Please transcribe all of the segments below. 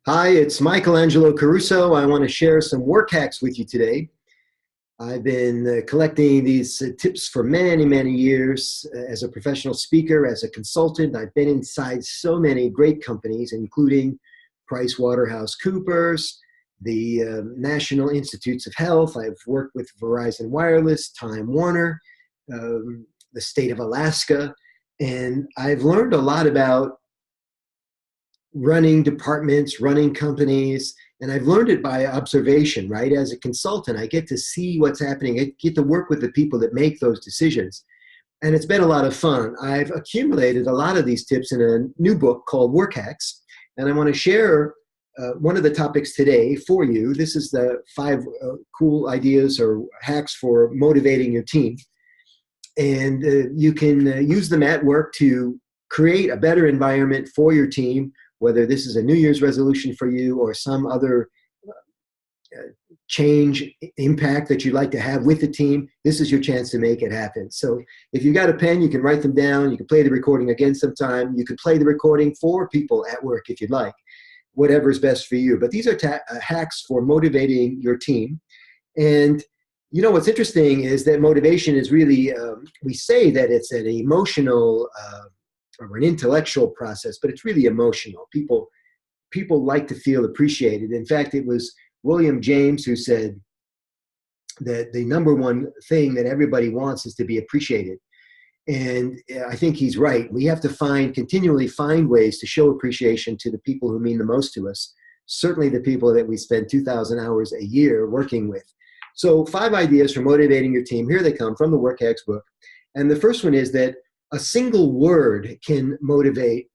Hi, it's Angelo Caruso. I want to share some work hacks with you today. I've been collecting these tips for many, many years as a professional speaker, as a consultant. I've been inside so many great companies, including PricewaterhouseCoopers, the National Institutes of Health. I've worked with Verizon Wireless, Time Warner, the state of Alaska, and I've learned a lot about running departments, running companies, and I've learned it by observation, right? As a consultant, I get to see what's happening. I get to work with the people that make those decisions. And it's been a lot of fun. I've accumulated a lot of these tips in a new book called Work Hacks, and I want to share one of the topics today for you. This is the 5 cool ideas or hacks for motivating your team. And you can use them at work to create a better environment for your team, whether this is a New Year's resolution for you or some other change impact that you'd like to have with the team. This is your chance to make it happen. So if you got a pen, you can write them down. You can play the recording again sometime. You could play the recording for people at work if you'd like, whatever is best for you. But these are hacks for motivating your team. And you know what's interesting is that motivation is really, we say that it's an emotional or an intellectual process, but it's really emotional. People like to feel appreciated. In fact, it was William James who said that the number one thing that everybody wants is to be appreciated. And I think he's right. We have to continually find ways to show appreciation to the people who mean the most to us, certainly the people that we spend 2,000 hours a year working with. So 5 ideas for motivating your team. Here they come from the Work Hacks book. And the first one is that a single word can motivate,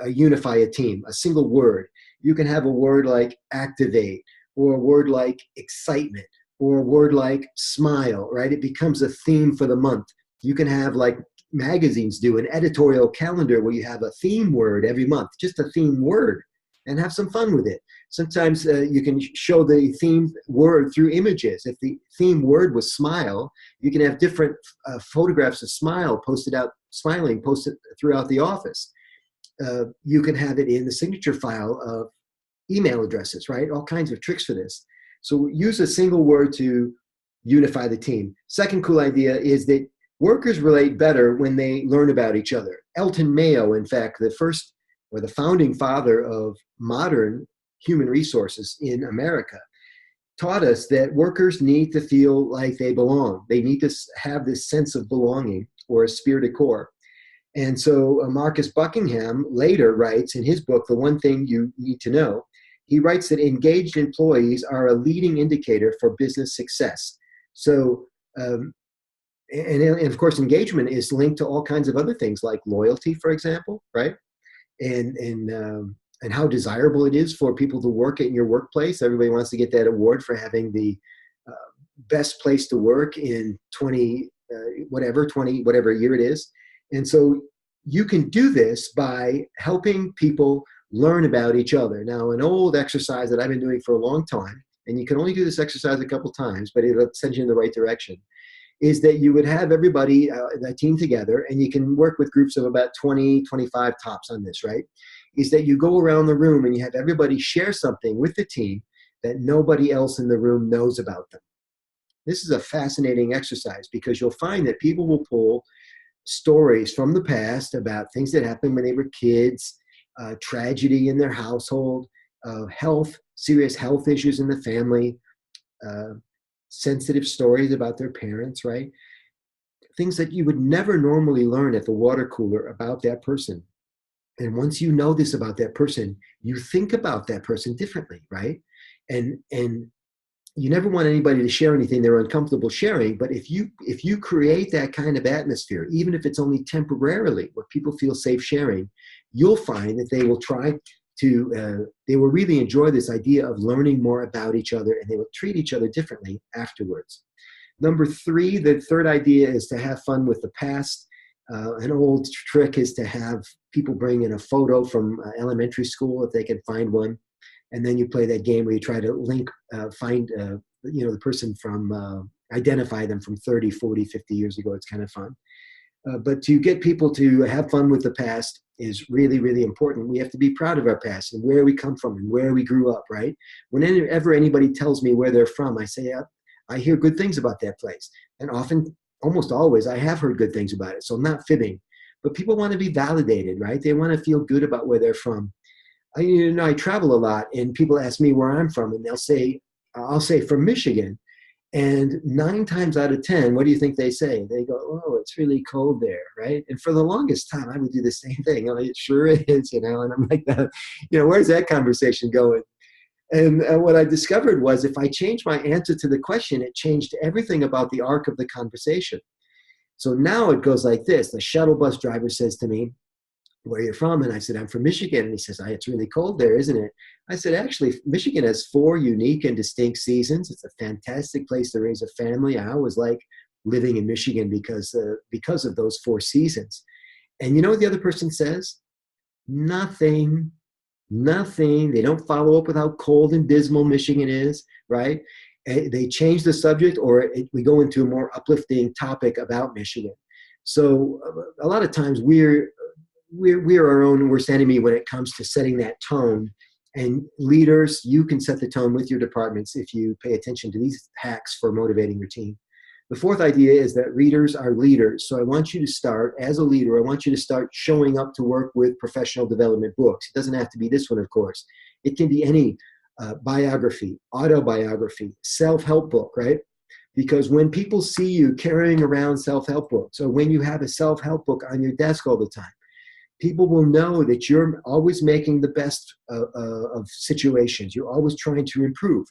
unify a team, a single word. You can have a word like activate, or a word like excitement, or a word like smile, right? It becomes a theme for the month. You can have, like magazines do, an editorial calendar where you have a theme word every month, just a theme word, and have some fun with it. Sometimes you can show the theme word through images. If the theme word was smile, you can have different photographs of smiling posted throughout the office. You can have it in the signature file of email addresses, right? All kinds of tricks for this. So use a single word to unify the team. Second cool idea is that workers relate better when they learn about each other. Elton Mayo, in fact, the founding father of modern human resources in America, taught us that workers need to feel like they belong. They need to have this sense of belonging, or esprit de corps. And so Marcus Buckingham later writes in his book, The One Thing You Need to Know, he writes that engaged employees are a leading indicator for business success. So, and of course, engagement is linked to all kinds of other things like loyalty, for example, right? And how desirable it is for people to work in your workplace. Everybody wants to get that award for having the best place to work in 20 whatever year it is. And so you can do this by helping people learn about each other. Now, an old exercise that I've been doing for a long time, and you can only do this exercise a couple times, but it'll send you in the right direction, is that you would have everybody, that team together, and you can work with groups of about 20, 25 tops on this, right? Is that you go around the room and you have everybody share something with the team that nobody else in the room knows about them. This is a fascinating exercise because you'll find that people will pull stories from the past about things that happened when they were kids, tragedy in their household, serious health issues in the family, sensitive stories about their parents, right? Things that you would never normally learn at the water cooler about that person. And once you know this about that person, you think about that person differently, right? And you never want anybody to share anything they're uncomfortable sharing. But if you create that kind of atmosphere, even if it's only temporarily, where people feel safe sharing, you'll find that they will they will really enjoy this idea of learning more about each other, and they will treat each other differently afterwards. Number 3, the third idea is to have fun with the past. An old trick is to have people bring in a photo from elementary school if they can find one. And then you play that game where you try to find the person identify them from 30, 40, 50 years ago. It's kind of fun. But to get people to have fun with the past is really, really important. We have to be proud of our past and where we come from and where we grew up, right? Whenever anybody tells me where they're from, I say, I hear good things about that place. And often, almost always, I have heard good things about it. So I'm not fibbing. But people want to be validated, right? They want to feel good about where they're from. I travel a lot, and people ask me where I'm from, and I'll say from Michigan. And 9 times out of 10, what do you think they say? They go, "Oh, it's really cold there," right? And for the longest time, I would do the same thing. Oh, it sure is, and I'm like, where's that conversation going? And what I discovered was if I changed my answer to the question, it changed everything about the arc of the conversation. So now it goes like this. The shuttle bus driver says to me, "Where are you from?" And I said, "I'm from Michigan." And he says, "It's really cold there, isn't it?" I said, "Actually, Michigan has 4 unique and distinct seasons. It's a fantastic place to raise a family. I always like living in Michigan because of those 4 seasons." And you know what the other person says? Nothing. Nothing. They don't follow up with how cold and dismal Michigan is, right? They change the subject, or we go into a more uplifting topic about Michigan. So a lot of times we're our own worst enemy when it comes to setting that tone. And leaders, you can set the tone with your departments if you pay attention to these hacks for motivating your team. The 4th idea is that readers are leaders. So I want you to start, as a leader, I want you to start showing up to work with professional development books. It doesn't have to be this one, of course. It can be any biography, autobiography, self-help book, right? Because when people see you carrying around self-help books, or when you have a self-help book on your desk all the time, people will know that you're always making the best of situations. You're always trying to improve.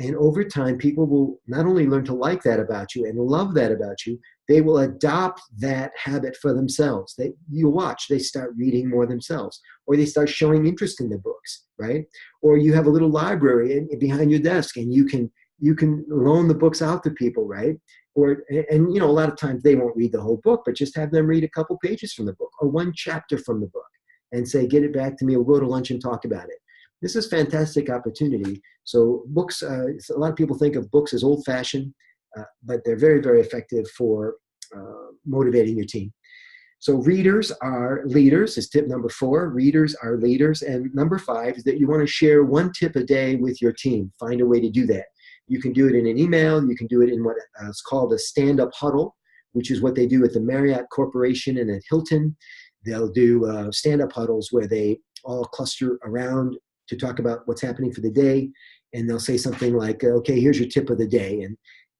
And over time, people will not only learn to like that about you and love that about you, they will adopt that habit for themselves. You'll watch, they start reading more themselves, or they start showing interest in the books, right? Or you have a little library behind your desk, and you can loan the books out to people, right? And a lot of times they won't read the whole book, but just have them read a couple pages from the book or 1 chapter from the book and say, "Get it back to me. We'll go to lunch and talk about it." This is a fantastic opportunity. So books, a lot of people think of books as old-fashioned, but they're very, very effective for motivating your team. So readers are leaders is tip number 4. Readers are leaders. And number 5 is that you want to share 1 tip a day with your team. Find a way to do that. You can do it in an email. You can do it in what is called a stand-up huddle, which is what they do at the Marriott Corporation and at Hilton. They'll do stand-up huddles where they all cluster around to talk about what's happening for the day. And they'll say something like, "Okay, here's your tip of the day."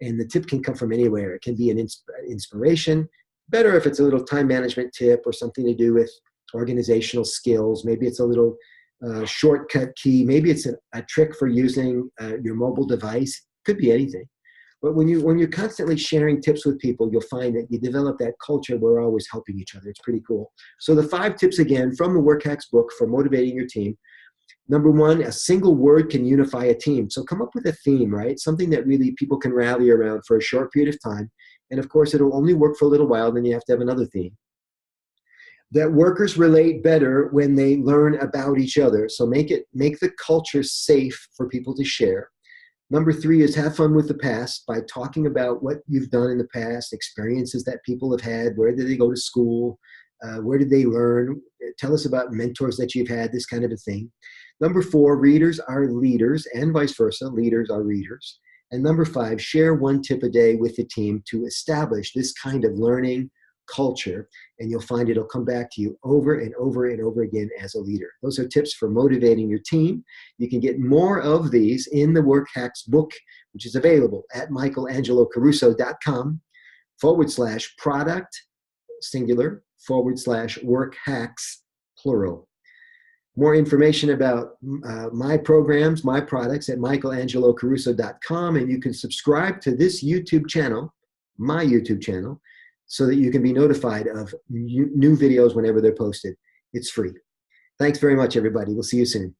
And the tip can come from anywhere. It can be an inspiration. Better if it's a little time management tip or something to do with organizational skills. Maybe it's a little shortcut key. Maybe it's a trick for using your mobile device. Could be anything. But when you're constantly sharing tips with people, you'll find that you develop that culture where we're always helping each other. It's pretty cool. So the 5 tips again from the Work Hacks book for motivating your team. Number 1, a single word can unify a team. So come up with a theme, right? Something that really people can rally around for a short period of time. And of course, it'll only work for a little while, then you have to have another theme. That workers relate better when they learn about each other. So make the culture safe for people to share. Number 3 is have fun with the past by talking about what you've done in the past, experiences that people have had. Where did they go to school? Where did they learn? Tell us about mentors that you've had, this kind of a thing. Number 4, readers are leaders, and vice versa. Leaders are readers. And number 5, share 1 tip a day with the team to establish this kind of learning culture, and you'll find it'll come back to you over and over and over again as a leader. Those are tips for motivating your team. You can get more of these in the Work Hacks book, which is available at michaelangelocaruso.com/product, singular, /work hacks, plural. More information about my programs, my products at michaelangelocaruso.com, and you can subscribe to this YouTube channel, my YouTube channel, so that you can be notified of new videos whenever they're posted. It's free. Thanks very much, everybody. We'll see you soon.